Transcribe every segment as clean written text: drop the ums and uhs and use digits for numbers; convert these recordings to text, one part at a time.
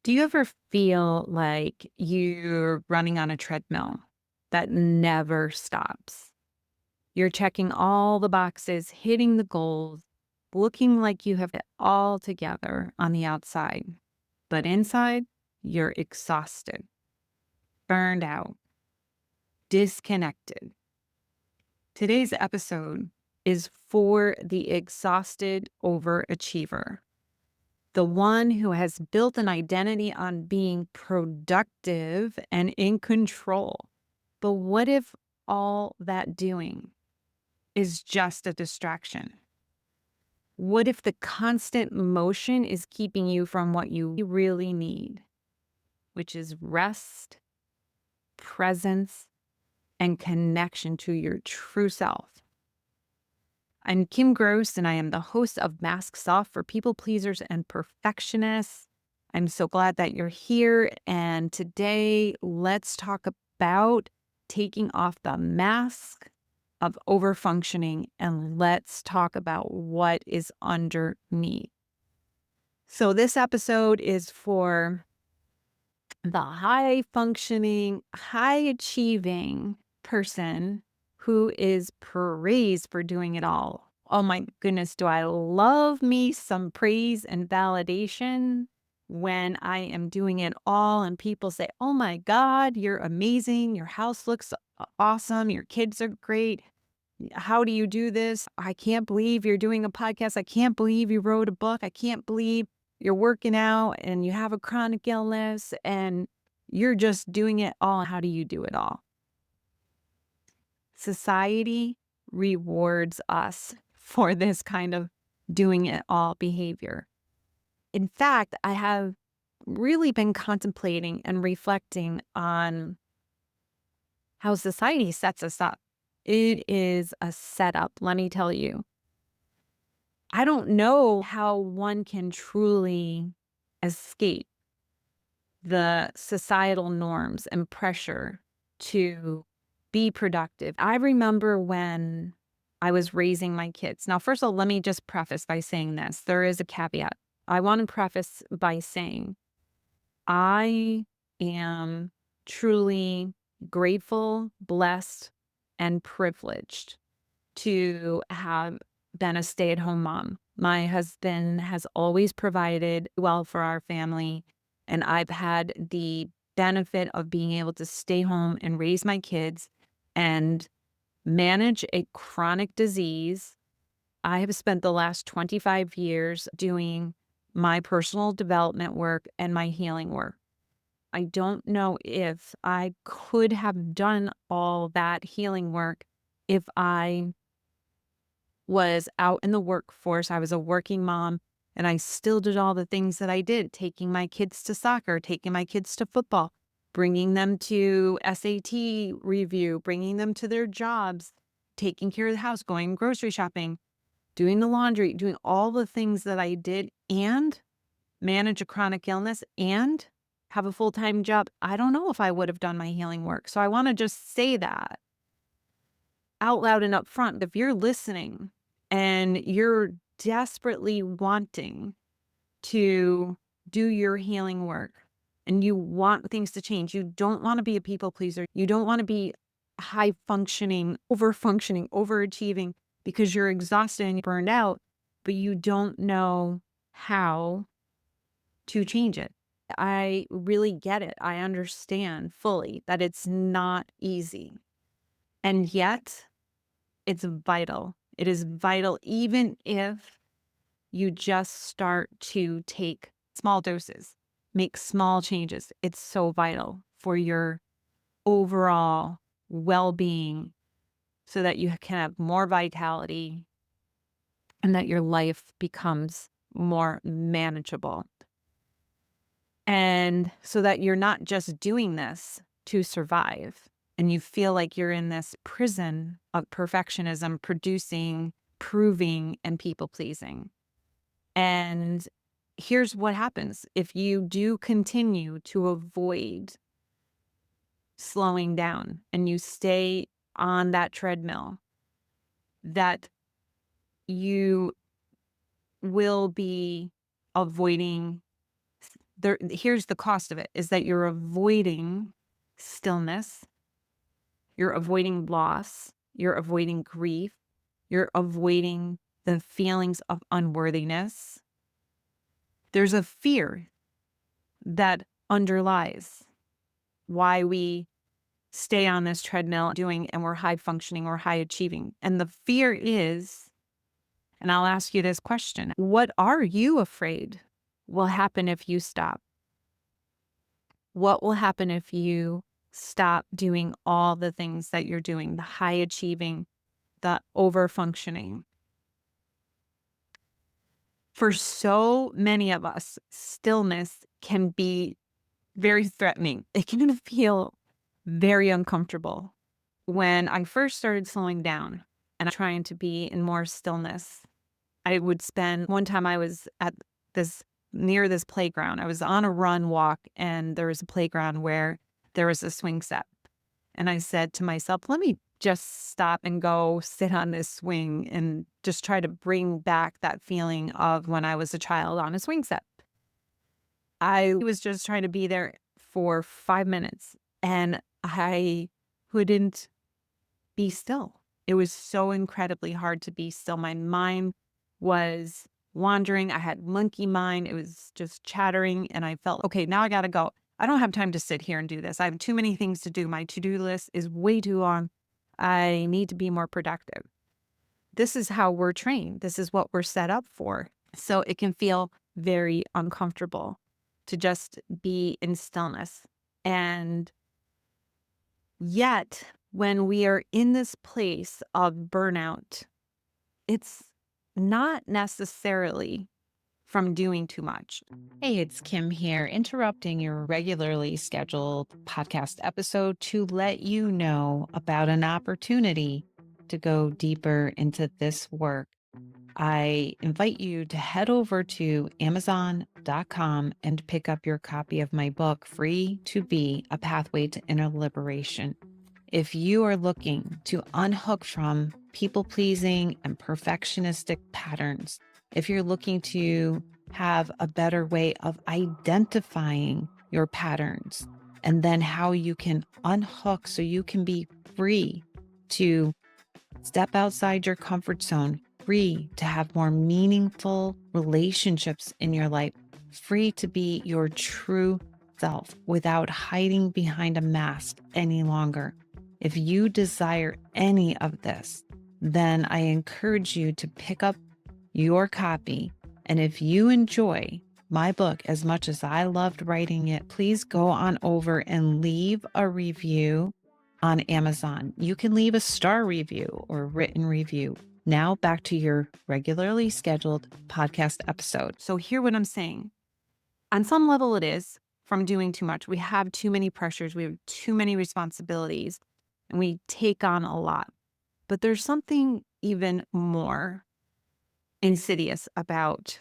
Do you ever feel like you're running on a treadmill that never stops? You're checking all the boxes, hitting the goals, looking like you have it all together on the outside. But inside, you're exhausted, burned out, disconnected. Today's episode is for the exhausted overachiever, the one who has built an identity on being productive and in control. But what if all that doing is just a distraction? What if the constant motion is keeping you from what you really need, which is rest, presence, and connection to your true self? I'm Kim Gross, and I am the host of Masks Off for People Pleasers and Perfectionists. I'm so glad that you're here. And today, let's talk about taking off the mask of overfunctioning and let's talk about what is underneath. So, this episode is for the high functioning, high achieving person who is praised for doing it all. Oh my goodness, do I love me some praise and validation when I am doing it all and people say, "Oh my God, you're amazing. Your house looks awesome. Your kids are great. How do you do this? I can't believe you're doing a podcast. I can't believe you wrote a book. I can't believe you're working out and you have a chronic illness and you're just doing it all. How do you do it all?" Society rewards us for this kind of doing it all behavior. In fact, I have really been contemplating and reflecting on how society sets us up. It is a setup, let me tell you. I don't know how one can truly escape the societal norms and pressure to be productive. I remember when I was raising my kids. Now, first of all, let me just preface by saying this. There is a caveat. I want to preface by saying I am truly grateful, blessed, and privileged to have been a stay-at-home mom. My husband has always provided well for our family, and I've had the benefit of being able to stay home and raise my kids and manage a chronic disease. I have spent the last 25 years doing my personal development work and my healing work. I don't know if I could have done all that healing work if I was out in the workforce. I was a working mom and I still did all the things that I did, taking my kids to soccer, taking my kids to football, bringing them to SAT review, bringing them to their jobs, taking care of the house, going grocery shopping, doing the laundry, doing all the things that I did and manage a chronic illness and have a full-time job. I don't know if I would have done my healing work. So I want to just say that out loud and up front. If you're listening and you're desperately wanting to do your healing work and you want things to change, you don't want to be a people pleaser. You don't want to be high functioning, overachieving because you're exhausted and burned out, but you don't know how to change it. I really get it. I understand fully that it's not easy. And yet, it's vital. It is vital, even if you just start to take small doses, make small changes. It's so vital for your overall well being so that you can have more vitality and that your life becomes more manageable. And so that you're not just doing this to survive and you feel like you're in this prison of perfectionism, producing, proving, and people pleasing. And here's what happens if you do continue to avoid slowing down and you stay on that treadmill, that you will be avoiding Here's the cost of it, is that you're avoiding stillness, you're avoiding loss, you're avoiding grief, you're avoiding the feelings of unworthiness. There's a fear that underlies why we stay on this treadmill doing, and we're high functioning or high achieving. And the fear is, and I'll ask you this question, what are you afraid will happen if you stop? What will happen if you stop doing all the things that you're doing, the high achieving, the over functioning? For so many of us, stillness can be very threatening. It can feel very uncomfortable. When I first started slowing down and trying to be in more stillness, I would spend one time I was at near this playground. I was on a run walk, and there was a playground where there was a swing set. And I said to myself, let me just stop and go sit on this swing and just try to bring back that feeling of when I was a child on a swing set. I was just trying to be there for 5 minutes, and I couldn't be still. It was so incredibly hard to be still. My mind was wandering. I had monkey mind. It was just chattering, and I felt, okay, now I got to go. I don't have time to sit here and do this. I have too many things to do. My to-do list is way too long. I need to be more productive. This is how we're trained. This is what we're set up for. So it can feel very uncomfortable to just be in stillness. And yet, when we are in this place of burnout, it's not necessarily from doing too much. Hey, it's Kim here, interrupting your regularly scheduled podcast episode to let you know about an opportunity to go deeper into this work. I invite you to head over to Amazon.com and pick up your copy of my book, Free to Be: A Pathway to Inner Liberation. If you are looking to unhook from people pleasing and perfectionistic patterns, if you're looking to have a better way of identifying your patterns and then how you can unhook so you can be free to step outside your comfort zone, free to have more meaningful relationships in your life, free to be your true self without hiding behind a mask any longer. If you desire any of this, then I encourage you to pick up your copy. And if you enjoy my book as much as I loved writing it, please go on over and leave a review on Amazon. You can leave a star review or written review. Now back to your regularly scheduled podcast episode. So hear what I'm saying. On some level, it is from doing too much. We have too many pressures. We have too many responsibilities, and we take on a lot. But there's something even more insidious about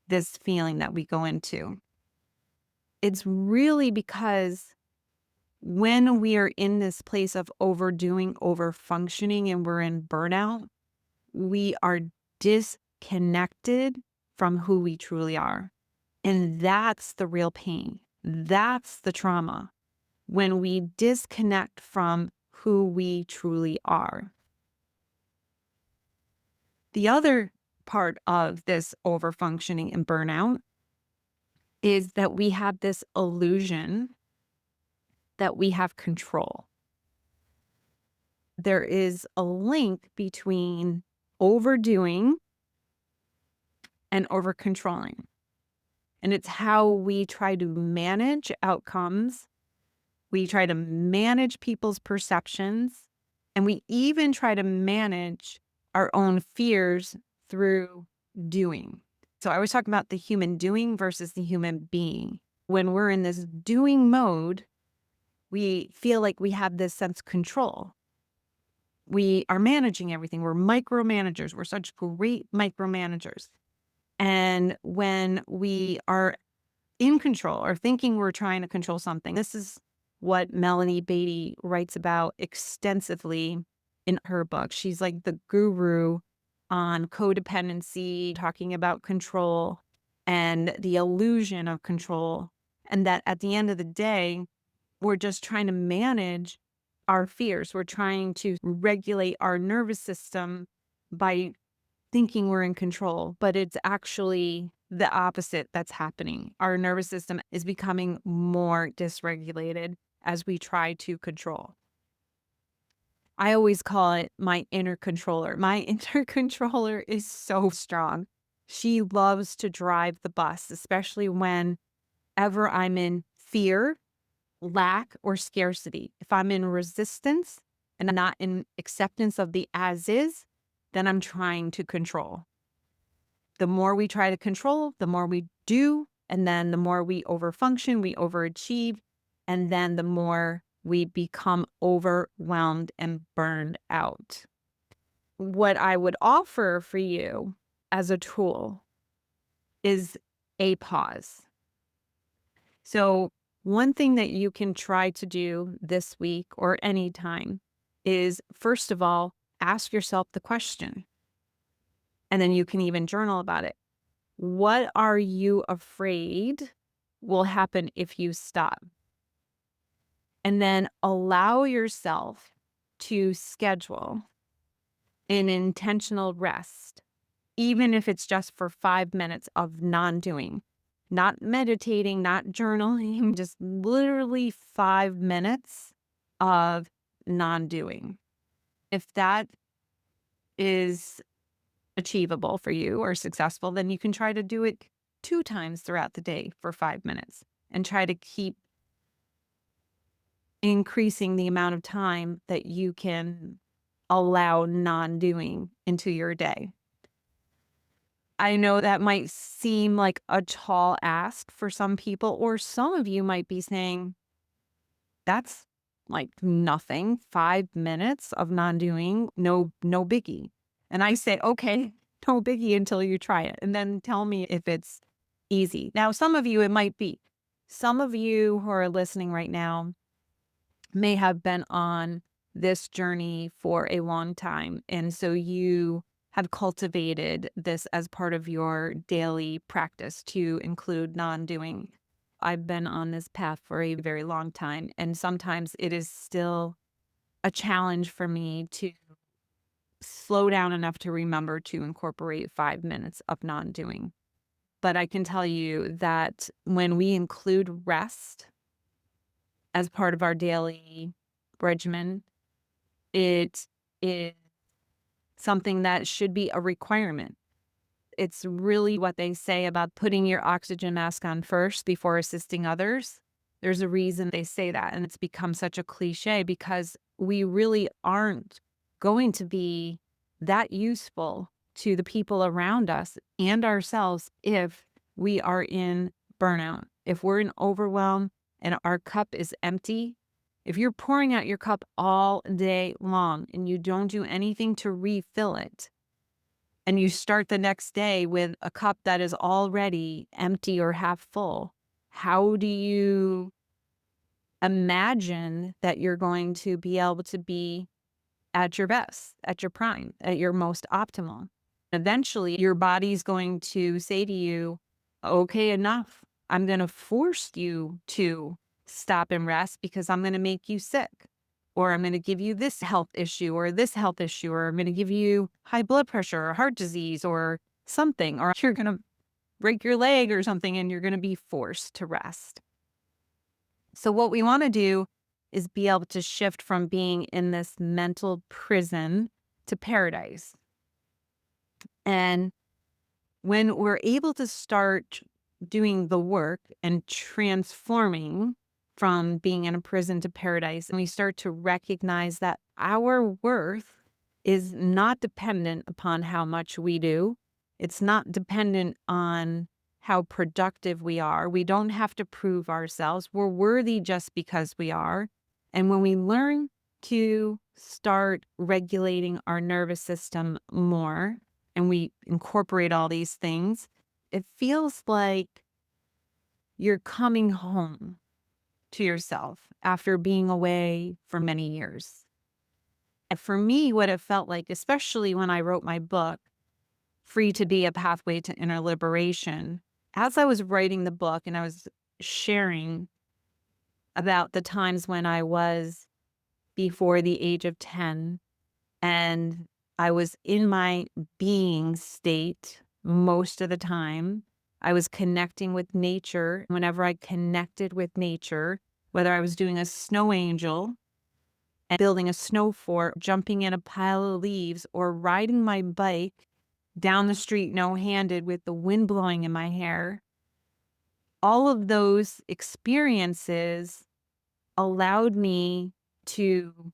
this feeling that we go into. It's really because when we are in this place of overdoing, overfunctioning, and we're in burnout, we are disconnected from who we truly are. And that's the real pain. That's the trauma, when we disconnect from who we truly are. The other part of this overfunctioning and burnout is that we have this illusion that we have control. There is a link between overdoing and over-controlling. And it's how we try to manage outcomes. We try to manage people's perceptions. And we even try to manage our own fears through doing. So I was talking about the human doing versus the human being. When we're in this doing mode, we feel like we have this sense of control. We are managing everything. We're micromanagers. We're such great micromanagers. And when we are in control or thinking we're trying to control something, this is what Melanie Beatty writes about extensively in her book. She's like the guru on codependency, talking about control. and the illusion of control. And that at the end of the day, we're just trying to manage our fears. We're trying to regulate our nervous system by thinking we're in control, but it's actually the opposite that's happening. Our nervous system is becoming more dysregulated as we try to control. I always call it my inner controller. My inner controller is so strong. She loves to drive the bus, especially whenever I'm in fear, lack, or scarcity. If I'm in resistance and I'm not in acceptance of the as is, then I'm trying to control. The more we try to control, the more we do. And then the more we overfunction, we overachieve. And then the more we become overwhelmed and burned out. What I would offer for you as a tool is a pause. So, one thing that you can try to do this week or anytime is, first of all, ask yourself the question. And then you can even journal about it. What are you afraid will happen if you stop? And then allow yourself to schedule an intentional rest, even if it's just for 5 minutes of non doing, not meditating, not journaling, just literally 5 minutes of non doing. If that is achievable for you or successful, then you can try to do it 2 times throughout the day for 5 minutes and try to keep increasing the amount of time that you can allow non doing into your day. I know that might seem like a tall ask for some people, or some of you might be saying, that's like nothing, 5 minutes of non doing, no biggie. And I say, okay, no biggie until you try it. And then tell me if it's easy. Now, some of you, it might be. Some of you who are listening right now may have been on this journey for a long time. And so you have cultivated this as part of your daily practice to include non doing. I've been on this path for a very long time. And sometimes it is still a challenge for me to slow down enough to remember to incorporate 5 minutes of non doing. But I can tell you that when we include rest as part of our daily regimen, it is something that should be a requirement. It's really what they say about putting your oxygen mask on first before assisting others. There's a reason they say that, and it's become such a cliche because we really aren't going to be that useful to the people around us and ourselves if we are in burnout. If we're in overwhelm and our cup is empty, if you're pouring out your cup all day long and you don't do anything to refill it, and you start the next day with a cup that is already empty or half full, how do you imagine that you're going to be able to be at your best, at your prime, at your most optimal? Eventually, your body's going to say to you, okay, enough. I'm going to force you to stop and rest because I'm going to make you sick. Or I'm going to give you this health issue or this health issue, or I'm going to give you high blood pressure or heart disease or something, or you're going to break your leg or something and you're going to be forced to rest. So, what we want to do is be able to shift from being in this mental prison to paradise. And when we're able to start doing the work and transforming from being in a prison to paradise, and we start to recognize that our worth is not dependent upon how much we do, it's not dependent on how productive we are. We don't have to prove ourselves. We're worthy just because we are. And when we learn to start regulating our nervous system more, and we incorporate all these things, it feels like you're coming home to yourself after being away for many years. And for me, what it felt like, especially when I wrote my book, Free to Be a Pathway to Inner Liberation, As I was writing the book and I was sharing about the times when I was before the age of 10 and I was in my being state most of the time. I was connecting with nature. Whenever I connected with nature, whether I was doing a snow angel and building a snow fort, jumping in a pile of leaves, or riding my bike down the street no handed with the wind blowing in my hair, all of those experiences allowed me to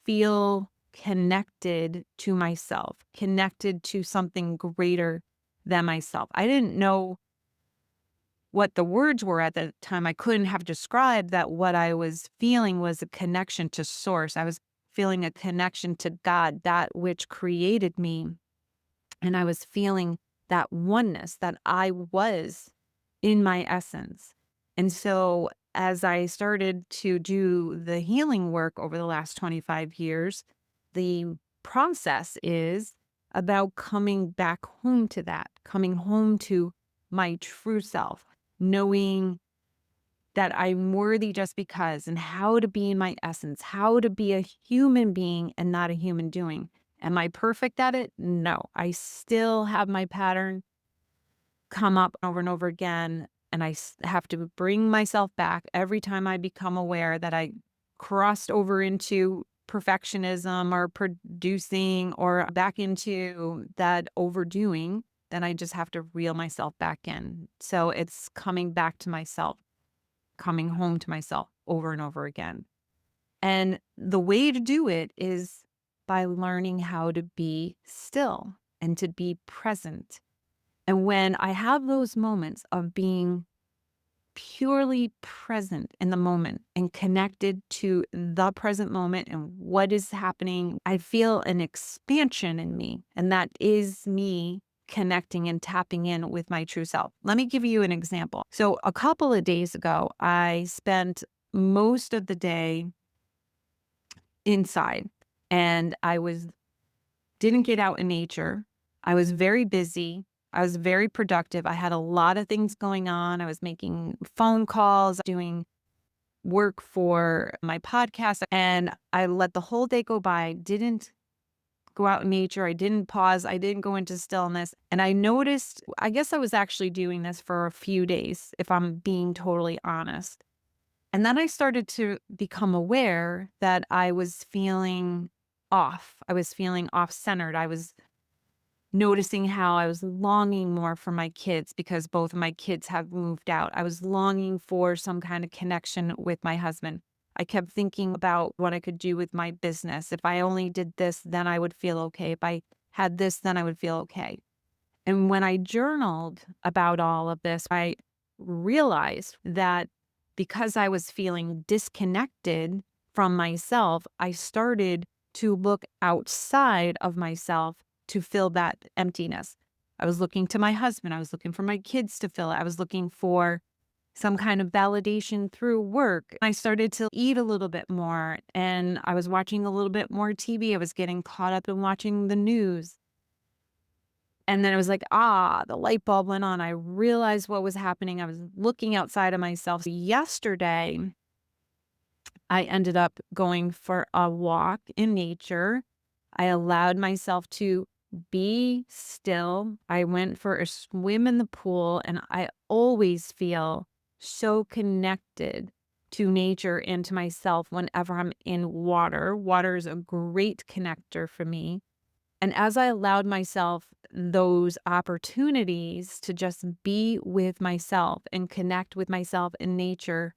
feel connected to myself, connected to something greater than myself. I didn't know what the words were at the time. I couldn't have described that. What I was feeling was a connection to source. I was feeling a connection to God, that which created me. And I was feeling that oneness that I was in my essence. And so as I started to do the healing work over the last 25 years, the process is about coming back home to that, coming home to my true self, knowing that I'm worthy just because, and how to be in my essence, how to be a human being and not a human doing. Am I perfect at it? No. I still have my pattern come up over and over again. And have to bring myself back every time I become aware that I crossed over into perfectionism or producing or back into that overdoing. Then I just have to reel myself back in. So it's coming back to myself, coming home to myself over and over again. And the way to do it is by learning how to be still and to be present. And when I have those moments of being purely present in the moment and connected to the present moment and what is happening, I feel an expansion in me. And that is me connecting and tapping in with my true self. Let me give you an example. So, a couple of days ago, I spent most of the day inside and I was didn't get out in nature. I was very busy. I was very productive. I had a lot of things going on. I was making phone calls, doing work for my podcast, and I let the whole day go by. Didn't go out in nature. I didn't pause. I didn't go into stillness. And I noticed, I guess I was actually doing this for a few days, if I'm being totally honest. And then I started to become aware that I was feeling off. I was feeling off centered. I was noticing how I was longing more for my kids because both of my kids have moved out. I was longing for some kind of connection with my husband. I kept thinking about what I could do with my business. If I only did this, then I would feel okay. If I had this, then I would feel okay. And when I journaled about all of this, I realized that because I was feeling disconnected from myself, I started to look outside of myself to fill that emptiness. I was looking to my husband. I was looking for my kids to fill it. I was looking for some kind of validation through work. I started to eat a little bit more and I was watching a little bit more TV. I was getting caught up in watching the news. And then it was like, the light bulb went on. I realized what was happening. I was looking outside of myself. Yesterday, I ended up going for a walk in nature. I allowed myself to be still. I went for a swim in the pool, and I always feel so connected to nature and to myself whenever I'm in water. Water is a great connector for me. And as I allowed myself those opportunities to just be with myself and connect with myself in nature,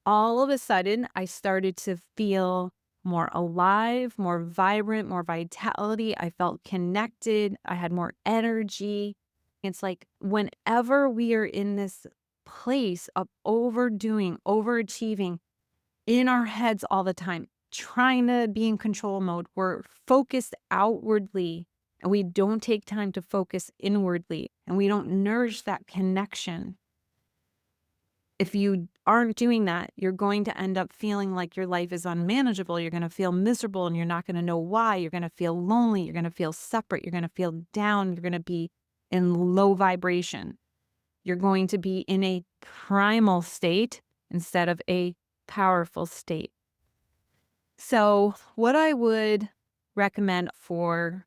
all of a sudden I started to feel more alive, more vibrant, more vitality. I felt connected. I had more energy. It's like whenever we are in this place of overdoing, overachieving, in our heads all the time, trying to be in control mode. We're focused outwardly and we don't take time to focus inwardly and we don't nourish that connection. If you aren't doing that, you're going to end up feeling like your life is unmanageable. You're going to feel miserable and you're not going to know why. You're going to feel lonely. You're going to feel separate. You're going to feel down. You're going to be in low vibration. You're going to be in a primal state instead of a powerful state. So, what I would recommend for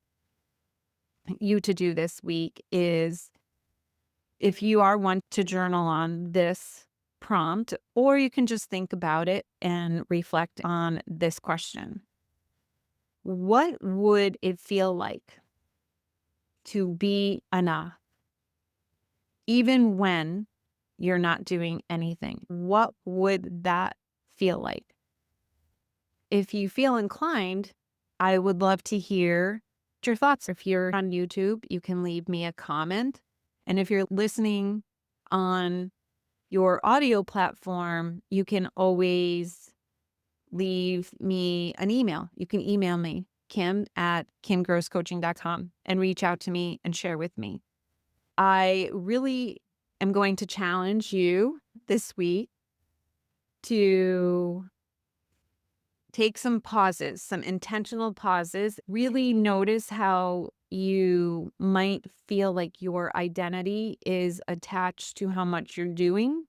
you to do this week is, if you are one to journal on this prompt, or you can just think about it and reflect on this question. What would it feel like to be enough, even when you're not doing anything? What would that feel like? If you feel inclined, I would love to hear your thoughts. If you're on YouTube, you can leave me a comment. And if you're listening on your audio platform, you can always leave me an email. You can email me, kim@kimgrosscoaching.com, and reach out to me and share with me. I really am going to challenge you this week to take some pauses, some intentional pauses. Really notice how you might feel like your identity is attached to how much you're doing,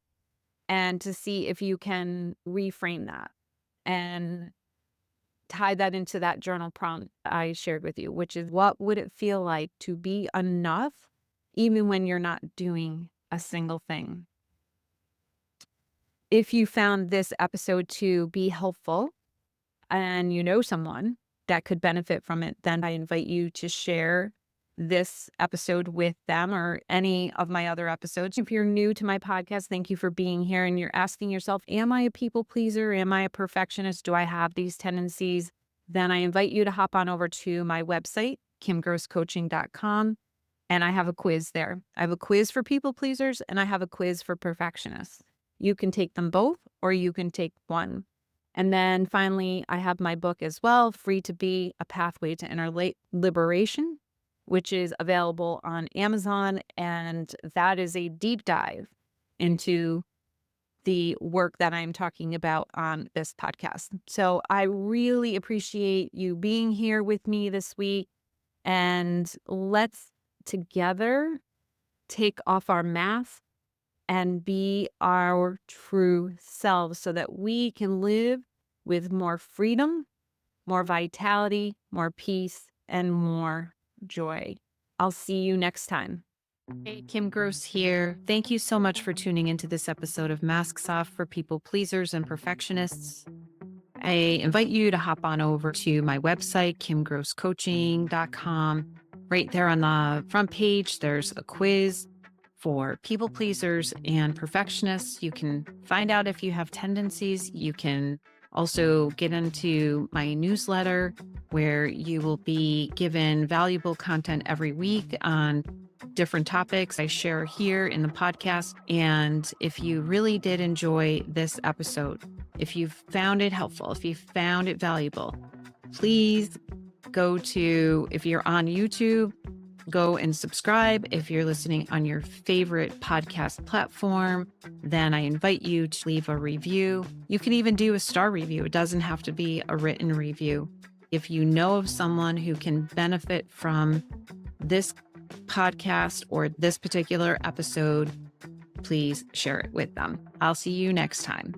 and to see if you can reframe that and tie that into that journal prompt I shared with you, which is, what would it feel like to be enough even when you're not doing a single thing? If you found this episode to be helpful and you know someone that could benefit from it, then I invite you to share this episode with them or any of my other episodes. If you're new to my podcast, thank you for being here and you're asking yourself, am I a people pleaser? Am I a perfectionist? Do I have these tendencies? Then I invite you to hop on over to my website, kimgrosscoaching.com, and I have a quiz there. I have a quiz for people pleasers and I have a quiz for perfectionists. You can take them both or you can take one. And then finally, I have my book as well, Free to Be: A Pathway to Inner Liberation, which is available on Amazon. And that is a deep dive into the work that I'm talking about on this podcast. So I really appreciate you being here with me this week. And let's together take off our mask and be our true selves so that we can live with more freedom, more vitality, more peace, and more joy. I'll see you next time. Hey, Kim Gross here. Thank you so much for tuning into this episode of Masks Off for People Pleasers and Perfectionists. I invite you to hop on over to my website, kimgrosscoaching.com. Right there on the front page, there's a quiz for people pleasers and perfectionists. You can find out if you have tendencies. You can also get into my newsletter, where you will be given valuable content every week on different topics I share here in the podcast. And if you really did enjoy this episode, if you found it helpful, if you found it valuable, please go to, if you're on YouTube, go and subscribe. If you're listening on your favorite podcast platform, then I invite you to leave a review. You can even do a star review. It doesn't have to be a written review. If you know of someone who can benefit from this podcast or this particular episode, please share it with them. I'll see you next time.